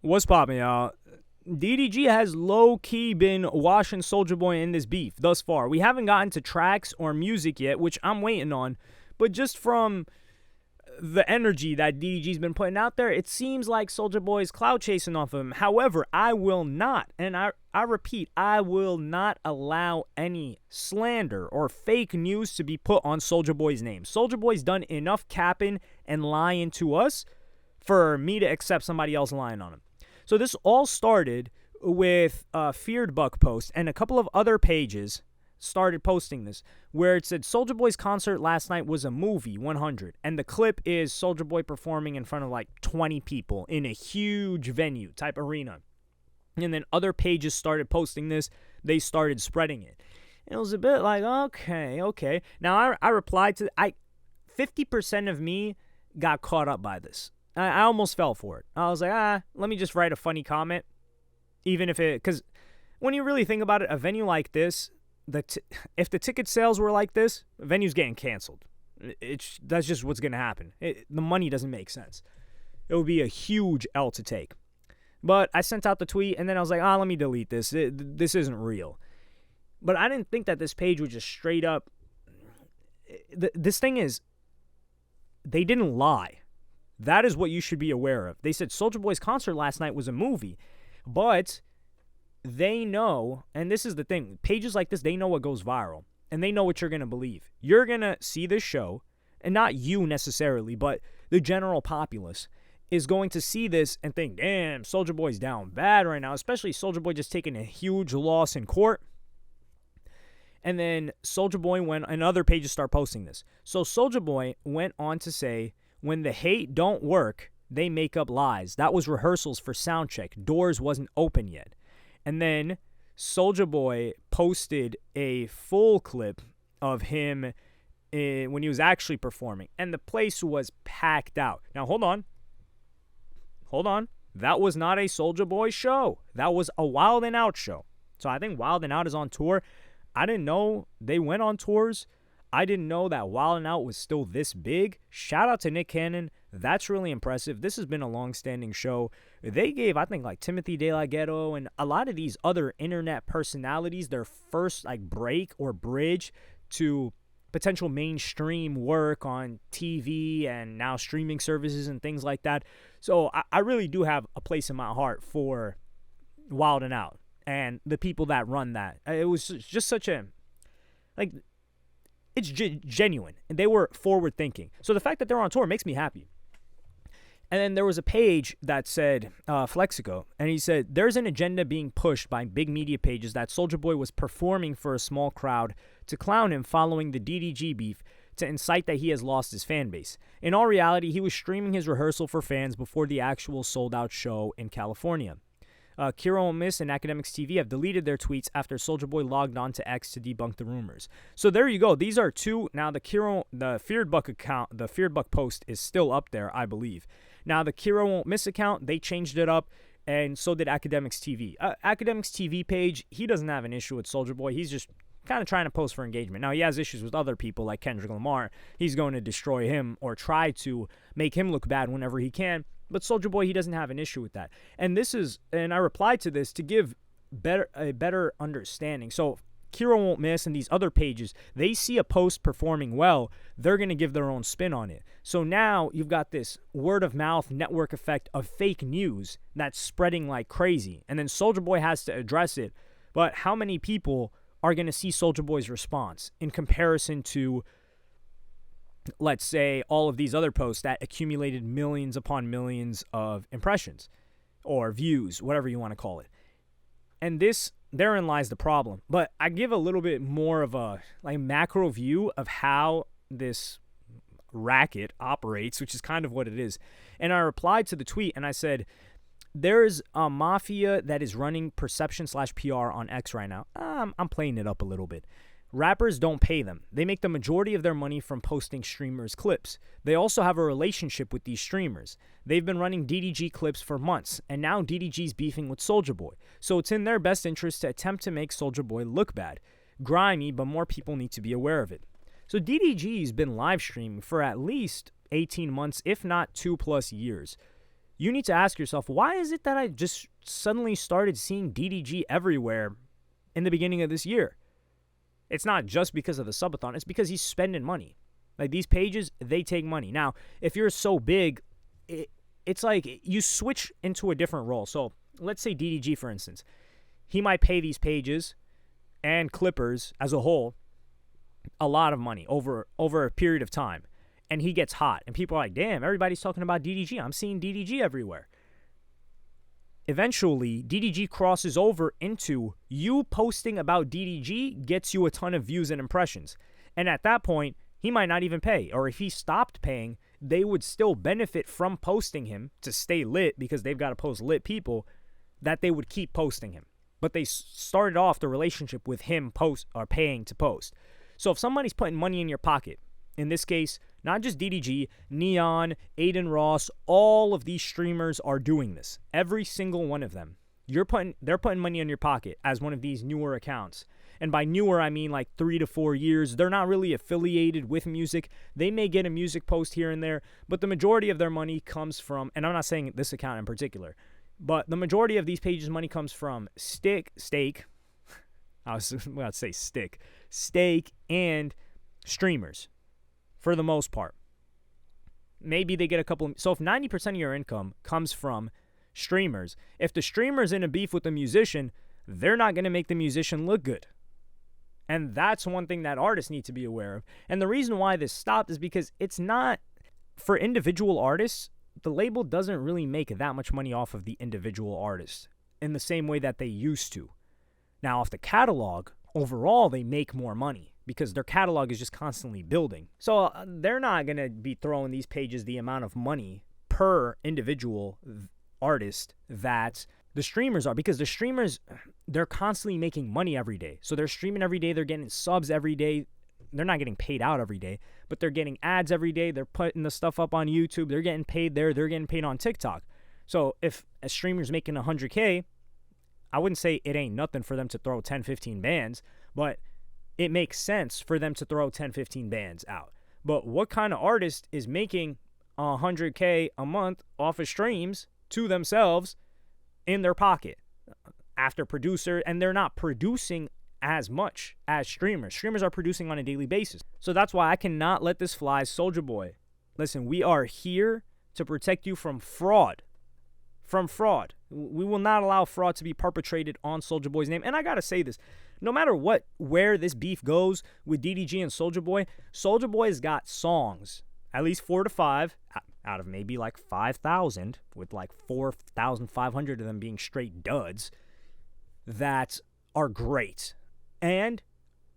What's poppin', y'all? DDG has low-key been washing Soulja Boy in this beef thus far. We haven't gotten to tracks or music yet, which I'm waiting on. But just from the energy that DDG's been putting out there, it seems like Soulja Boy's cloud chasing off of him. However, I will not, and I repeat, I will not allow any slander or fake news to be put on Soulja Boy's name. Soulja Boy's done enough capping and lying to us for me to accept somebody else lying on him. So this all started with a Feared Buck post, and a couple of other pages started posting this, where it said Soulja Boy's concert last night was a movie, 100, and the clip is Soulja Boy performing in front of like 20 people in a huge venue type arena. And then other pages started posting this. They started spreading it. And it was a bit like, okay. Now I replied to 50% of me got caught up by this. I almost fell for it. I was like, let me just write a funny comment. Even if because when you really think about it, a venue like this, if the ticket sales were like this, the venue's getting canceled. That's just what's going to happen. The money doesn't make sense. It would be a huge L to take. But I sent out the tweet, and then I was like, let me delete this. This isn't real. But I didn't think that this page would just straight up. This thing is, they didn't lie. That is what you should be aware of. They said Soulja Boy's concert last night was a movie, but they know, and this is the thing, pages like this, they know what goes viral, and they know what you're going to believe. You're going to see this show, and not you necessarily, but the general populace is going to see this and think, damn, Soulja Boy's down bad right now, especially Soulja Boy just taking a huge loss in court. And then Soulja Boy went, and other pages start posting this. So Soulja Boy went on to say, when the hate don't work, they make up lies. That was rehearsals for soundcheck. Doors wasn't open yet. And then Soulja Boy posted a full clip of him when he was actually performing. And the place was packed out. Now, hold on. That was not a Soulja Boy show. That was a Wild 'N Out show. So I think Wild 'N Out is on tour. I didn't know they went on tours. I didn't know that Wild 'N Out was still this big. Shout out to Nick Cannon. That's really impressive. This has been a long-standing show. They gave, I think, like Timothy De La Ghetto and a lot of these other internet personalities their first like break or bridge to potential mainstream work on TV and now streaming services and things like that. So I really do have a place in my heart for Wild 'N Out and the people that run that. It was just such a, like, it's genuine, and they were forward thinking. So the fact that they're on tour makes me happy. And then there was a page that said Flexico, and he said there's an agenda being pushed by big media pages that Soulja Boy was performing for a small crowd to clown him following the DDG beef to incite that he has lost his fan base. In all reality, he was streaming his rehearsal for fans before the actual sold-out show in California. Kiro and Miss and Academics TV have deleted their tweets after Soulja Boy logged on to X to debunk the rumors. So there you go. These are two. Now the Feared Buck account, the Feared Buck post is still up there, I believe. Now the Kiro Won't Miss account, they changed it up, and so did Academics TV. Academics TV page, he doesn't have an issue with Soulja Boy. He's just kind of trying to post for engagement. Now he has issues with other people like Kendrick Lamar. He's going to destroy him or try to make him look bad whenever he can. But Soulja Boy, he doesn't have an issue with that. And I replied to this to give a better understanding. So Kiro Won't Miss and these other pages, they see a post performing well, they're going to give their own spin on it. So now you've got this word of mouth network effect of fake news that's spreading like crazy. And then Soulja Boy has to address it. But how many people are going to see Soulja Boy's response in comparison to, let's say, all of these other posts that accumulated millions upon millions of impressions or views, whatever you want to call it? And therein lies the problem. But I give a little bit more of a macro view of how this racket operates, which is kind of what it is. And I replied to the tweet and I said, there's a mafia that is running perception/PR on X right now. I'm playing it up a little bit. Rappers don't pay them. They make the majority of their money from posting streamers' clips. They also have a relationship with these streamers. They've been running DDG clips for months, and now DDG's beefing with Soulja Boy. So it's in their best interest to attempt to make Soulja Boy look bad. Grimy, but more people need to be aware of it. So DDG's been live streaming for at least 18 months, if not 2+ years. you need to ask yourself, why is it that I just suddenly started seeing DDG everywhere in the beginning of this year? It's not just because of the subathon. It's because he's spending money. Like, these pages, they take money. Now, if you're so big, it's like you switch into a different role. So let's say DDG, for instance. He might pay these pages and clippers as a whole a lot of money over a period of time. And he gets hot. And people are like, damn, everybody's talking about DDG. I'm seeing DDG everywhere. Eventually, DDG crosses over into you posting about DDG gets you a ton of views and impressions. And at that point, he might not even pay. Or if he stopped paying, they would still benefit from posting him to stay lit, because they've got to post lit people, that they would keep posting him. But they started off the relationship with him paying to post. So if somebody's putting money in your pocket, in this case, not just DDG, Neon, Aiden Ross, all of these streamers are doing this. Every single one of them. They're putting money in your pocket as one of these newer accounts. And by newer, I mean like 3 to 4 years. They're not really affiliated with music. They may get a music post here and there, but the majority of their money comes from, and I'm not saying this account in particular, but the majority of these pages' money comes from stake, I was about to say stake, and streamers, for the most part. Maybe they get a couple. So if 90% of your income comes from streamers, if the streamer's in a beef with the musician, they're not going to make the musician look good. And that's one thing that artists need to be aware of. And the reason why this stopped is because it's not, for individual artists, the label doesn't really make that much money off of the individual artist in the same way that they used to. Now, off the catalog, overall, they make more money because their catalog is just constantly building. So they're not going to be throwing these pages the amount of money per individual artist that the streamers are, because the streamers, they're constantly making money every day. So they're streaming every day. They're getting subs every day. They're not getting paid out every day, but they're getting ads every day. They're putting the stuff up on YouTube. They're getting paid there. They're getting paid on TikTok. So if a streamer's making 100K, I wouldn't say it ain't nothing for them to throw 10, 15 bands, but it makes sense for them to throw 10, 15 bands out. But what kind of artist is making 100K a month off of streams to themselves in their pocket after producer, and they're not producing as much as streamers. Streamers are producing on a daily basis. So that's why I cannot let this fly. Soulja Boy, listen, we are here to protect you from fraud. From fraud. We will not allow fraud to be perpetrated on Soulja Boy's name. And I gotta say this, no matter where this beef goes with DDG and Soulja Boy's got songs, at least 4 to 5, out of maybe like 5,000, with like 4,500 of them being straight duds, that are great and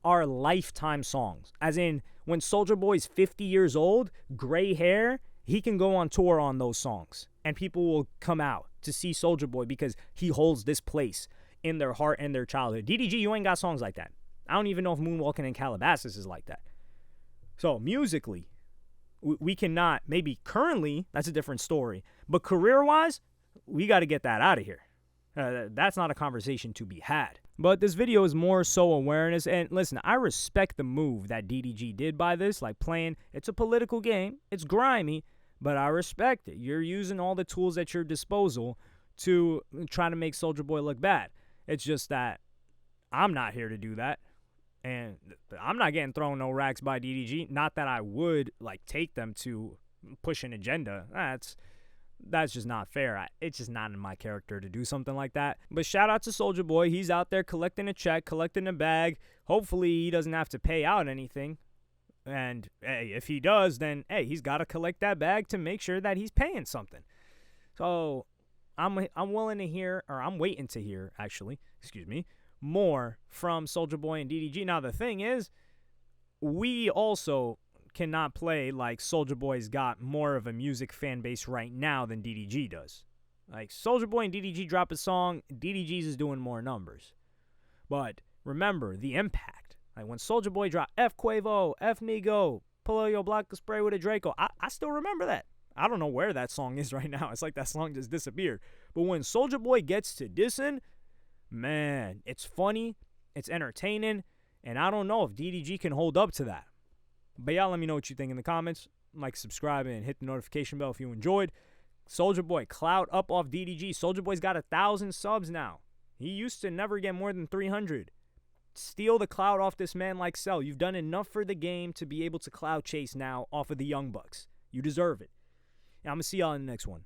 are lifetime songs. As in, when Soulja Boy's 50 years old, gray hair, he can go on tour on those songs, and people will come out to see Soulja Boy because he holds this place in their heart and their childhood. DDG, you ain't got songs like that. I don't even know if Moonwalking in Calabasas is like that. So musically, we cannot, maybe currently, that's a different story. But career-wise, we got to get that out of here. That's not a conversation to be had. But this video is more so awareness. And listen, I respect the move that DDG did by this. Like, playing, it's a political game. It's grimy, but I respect it. You're using all the tools at your disposal to try to make Soulja Boy look bad. It's just that I'm not here to do that. And I'm not getting thrown no racks by DDG. Not that I would, like, take them to push an agenda. That's just not fair. It's just not in my character to do something like that. But shout out to Soulja Boy. He's out there collecting a check, collecting a bag. Hopefully he doesn't have to pay out anything. And hey, if he does, then hey, he's got to collect that bag to make sure that he's paying something. So I'm willing to hear, or I'm waiting to hear, actually, more from Soulja Boy and DDG. Now the thing is, we also cannot play like Soulja Boy's got more of a music fan base right now than DDG does. Like, Soulja Boy and DDG drop a song, DDG's is doing more numbers. But remember the impact. Like, when Soulja Boy dropped F Quavo, F Migo, Pull Out Your Block of Spray with a Draco, I still remember that. I don't know where that song is right now. It's like that song just disappeared. But when Soulja Boy gets to dissing, man, it's funny, it's entertaining, and I don't know if DDG can hold up to that. But y'all let me know what you think in the comments. Like, subscribe, and hit the notification bell if you enjoyed. Soulja Boy, clout up off DDG. Soulja Boy's got 1,000 subs now. He used to never get more than 300. Steal the clout off this man like Cell. You've done enough for the game to be able to clout chase now off of the Young Bucks. You deserve it. And I'm going to see y'all in the next one.